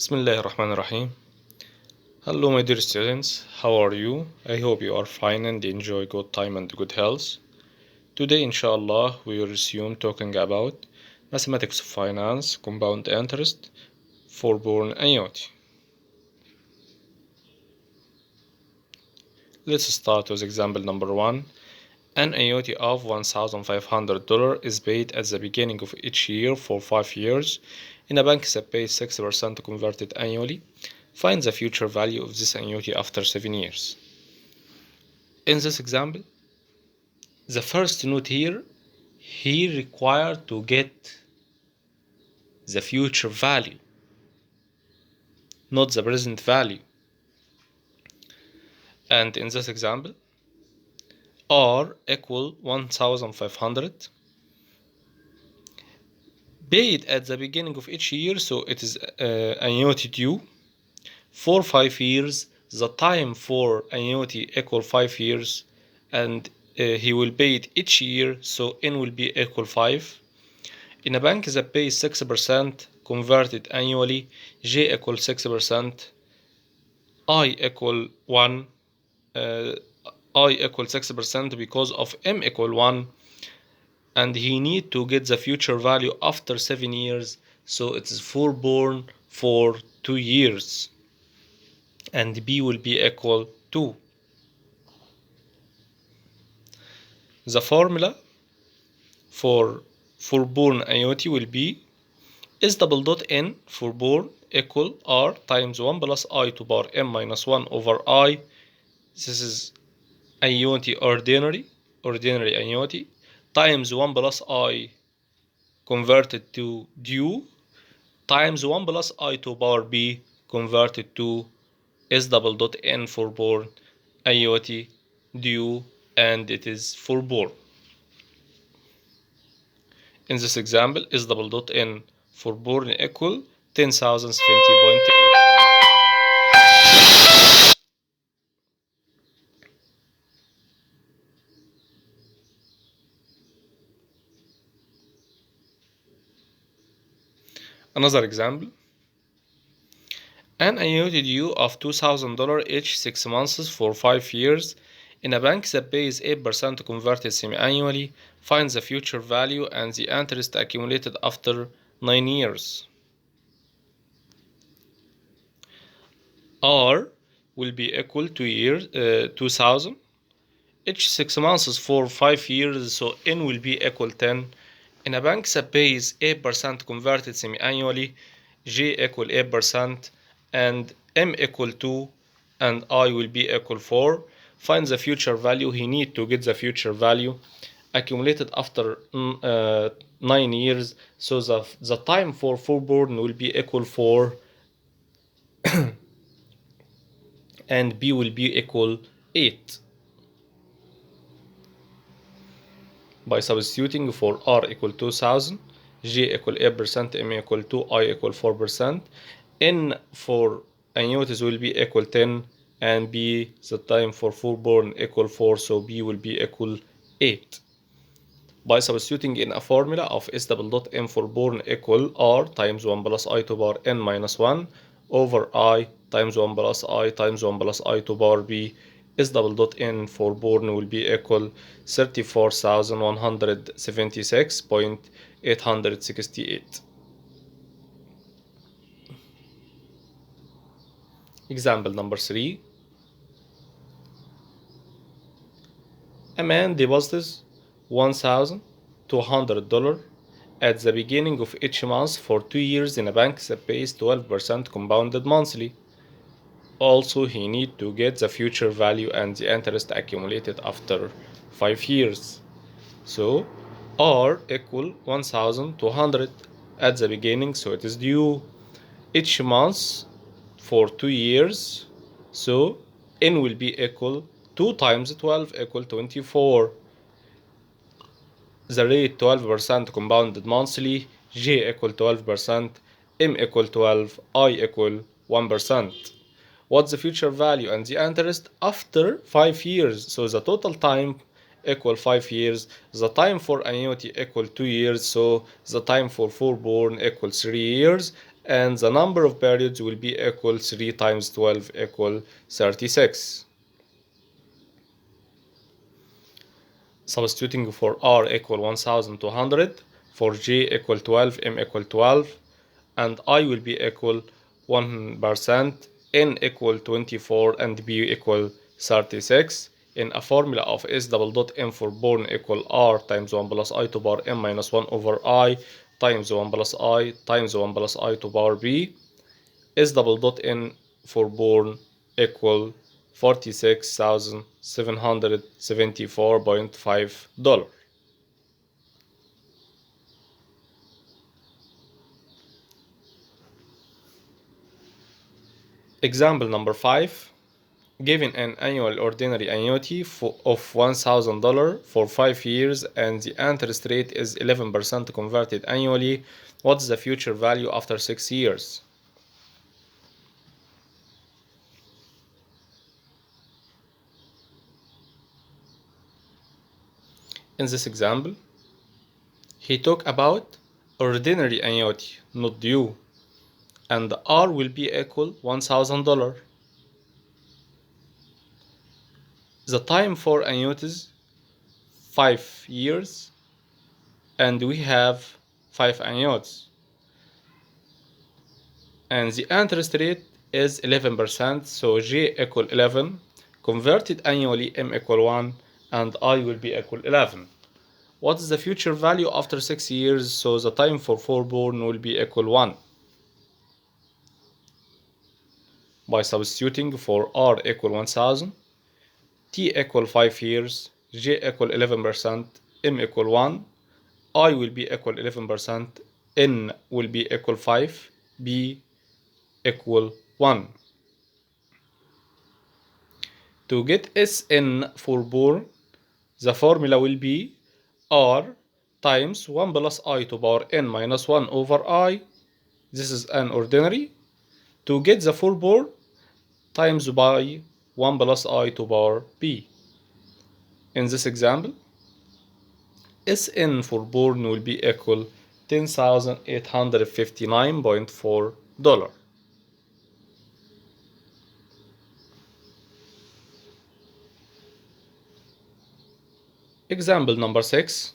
Bismillahirrahmanirrahim. Hello, my dear students. How are you? I hope you are fine and enjoy good time and good health. Today, inshallah, we will resume talking about mathematics of finance, compound interest, forborne annuity. Let's start with example number 1. An annuity of $1,500 is paid at the beginning of each year for 5 years in a bank that pays 6% converted annually. Find the future value of this annuity after 7 years. In this example, the first note here, he required to get the future value, not the present value. And in this example, R equal 1,500 paid at the beginning of each year, so it is annuity due for 5 years. The time for annuity equal 5 years, and he will pay it each year, so N will be equal 5. In a bank that pays 6% converted annually, J equal 6%, I equal 1, I equal 6% because of M equal 1, and he need to get the future value after 7 years, so it is forborne for 2 years, and B will be equal 2. The formula for forborne annuity will be S double dot N forborne equal R times 1 plus I to power M minus 1 over I. This is annuity ordinary annuity, times 1 plus I converted to due, times 1 plus I to power B converted to S double dot N forborne annuity due, and it is forborne. In this example, S double dot N forborne equal 10,070.8. Another example, an annuity due of $2,000 each 6 months for 5 years in a bank that pays 8% converted semi-annually. Find the future value and the interest accumulated after 9 years. R will be equal to 2,000 each 6 months for 5 years, so N will be equal 10. In a bank that pays 8% converted semi-annually, J equal 8% and M equal 2 and I will be equal 4. Find the future value. He need to get the future value accumulated after 9 years, so the time for forborne will be equal 4 and B will be equal 8. By substituting for R equal 2,000, J equal 8%, M equal 2, I equal 4%, N for annuities will be equal 10, and B, the time for forborne equal 4, so B will be equal 8. By substituting in a formula of S double dot M forborne equal R times 1 plus I to power N minus 1 over I times 1 plus I times 1 plus I to power B, S double dot N forborne will be equal 34,176.868. Example number 3. A man deposits $1,200 at the beginning of each month for 2 years in a bank that pays 12% compounded monthly. Also, he need to get the future value and the interest accumulated after 5 years. So, R equal 1,200 at the beginning, so it is due each month for 2 years. So, N will be equal 2 times 12 equal 24. The rate 12% compounded monthly, J equal 12%, M equal 12, I equal 1%. What's the future value and the interest after 5 years? So the total time equal 5 years, the time for annuity equal 2 years, so the time for forborne equal 3 years, and the number of periods will be equal 3 times 12 equal 36. Substituting for R equal 1200, for J equal 12, M equal 12, and I will be equal 1%, N equal 24, and B equal 36. In a formula of S double dot M forborne equal R times 1 plus I to power M minus 1 over I times 1 plus I times 1 plus I to power B, S double dot N forborne equal $46,774.5. Example number 5. Given an annual ordinary annuity of $1,000 for 5 years and the interest rate is 11% converted annually, what is the future value after 6 years? In this example, he talked about ordinary annuity, not due, and R will be equal $1,000. The time for annuities 5 years, and we have 5 annuities, and the interest rate is 11%, so J equal 11, converted annually M equal 1, and I will be equal 11. What is the future value after 6 years? So the time for forborne will be equal 1. By substituting for R equal 1000, T equal 5 years, J equal 11%, M equal 1, I will be equal 11%, N will be equal 5, B equal 1. To get Sn forborne, the formula will be R times 1 plus I to power N minus 1 over I. This is an ordinary. To get the forborne, times by 1 plus I to power B. In this example, Sn forborne will be equal $10,859.4. Example number 6.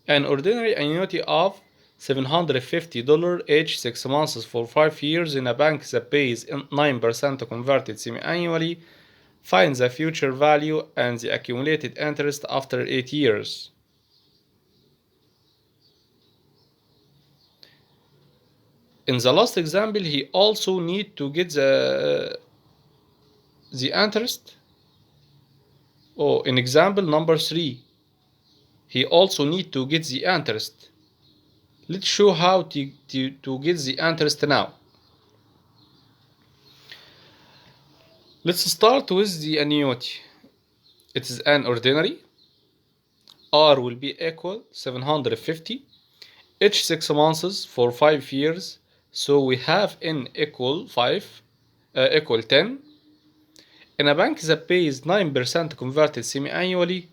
An ordinary annuity of $750 each 6 months for 5 years in a bank that pays 9% converted semi-annually. Find the future value and the accumulated interest after 8 years. In the last example, he also need to get the interest. In example number 3, he also need to get the interest. Let's show how to get the interest now. Let's start with the annuity. It is an ordinary. R will be equal 750 each 6 months for 5 years. So we have N equal 5 equal 10. In a bank that pays 9% converted semi-annually,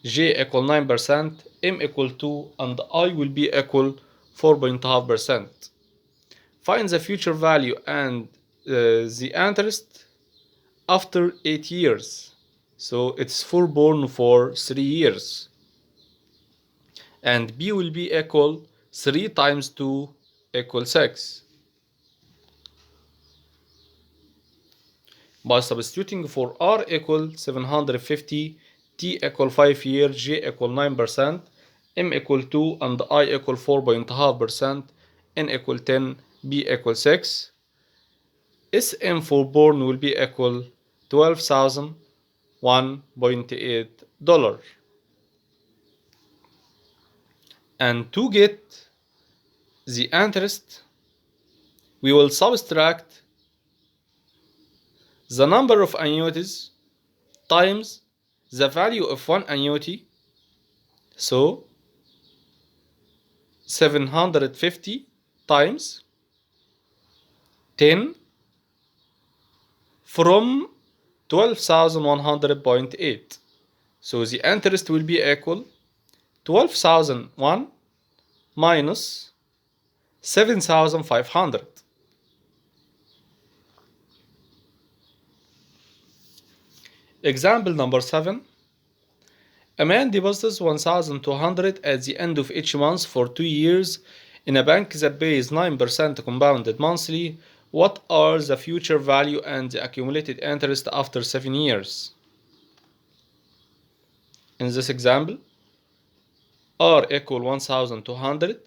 J equal 9%, M equal 2, and I will be equal 4.5%. Find the future value and the interest after 8 years. So it's forborne for 3 years. And B will be equal 3 times 2 equal 6. By substituting for R equal 750, T equal 5 years, J equal 9%, M equal 2, and I equal 4.5%, N equal 10, B equal 6, Sm forborne will be equal $12,001.8. And to get the interest, we will subtract the number of annuities times the value of one annuity. So 750 times 10 from 12,100.8. So the interest will be equal 12,001 minus 7,500. Example number 7. A man deposits 1,200 at the end of each month for 2 years in a bank that pays 9% compounded monthly. What are the future value and the accumulated interest after 7 years? In this example, R equal 1,200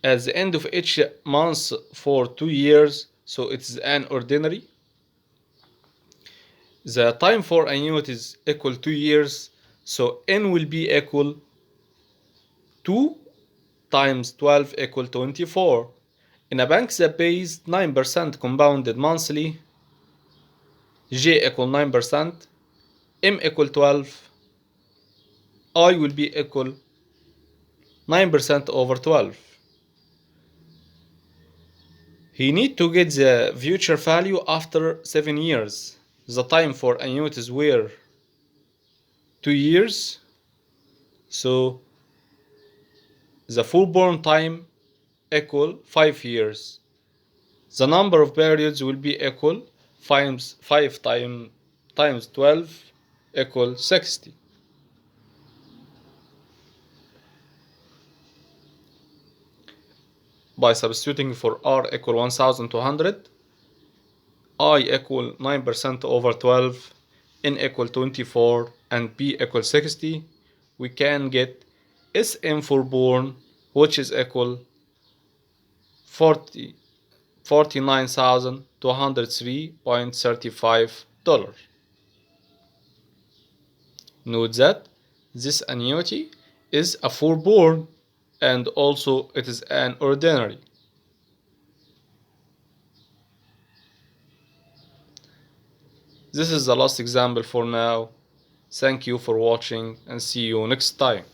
at the end of each month for 2 years, so it's an ordinary. The time for annuity is equal 2 years, so N will be equal 2 times 12 equal 24. In a bank that pays 9% compounded monthly, J equal 9%, M equal 12, I will be equal 9% over 12. He need to get the future value after 7 years. The time for annuities were 2 years, so the forborne time equal 5 years. The number of periods will be equal 5 times 12 equal 60. By substituting for R equal 1,200, I equal 9% over 12, N equal 24, and P equal 60, we can get SM forborne, which is equal 49,203.35. Note that this annuity is a forborne and also it is an ordinary. This is the last example for now. Thank you for watching and see you next time.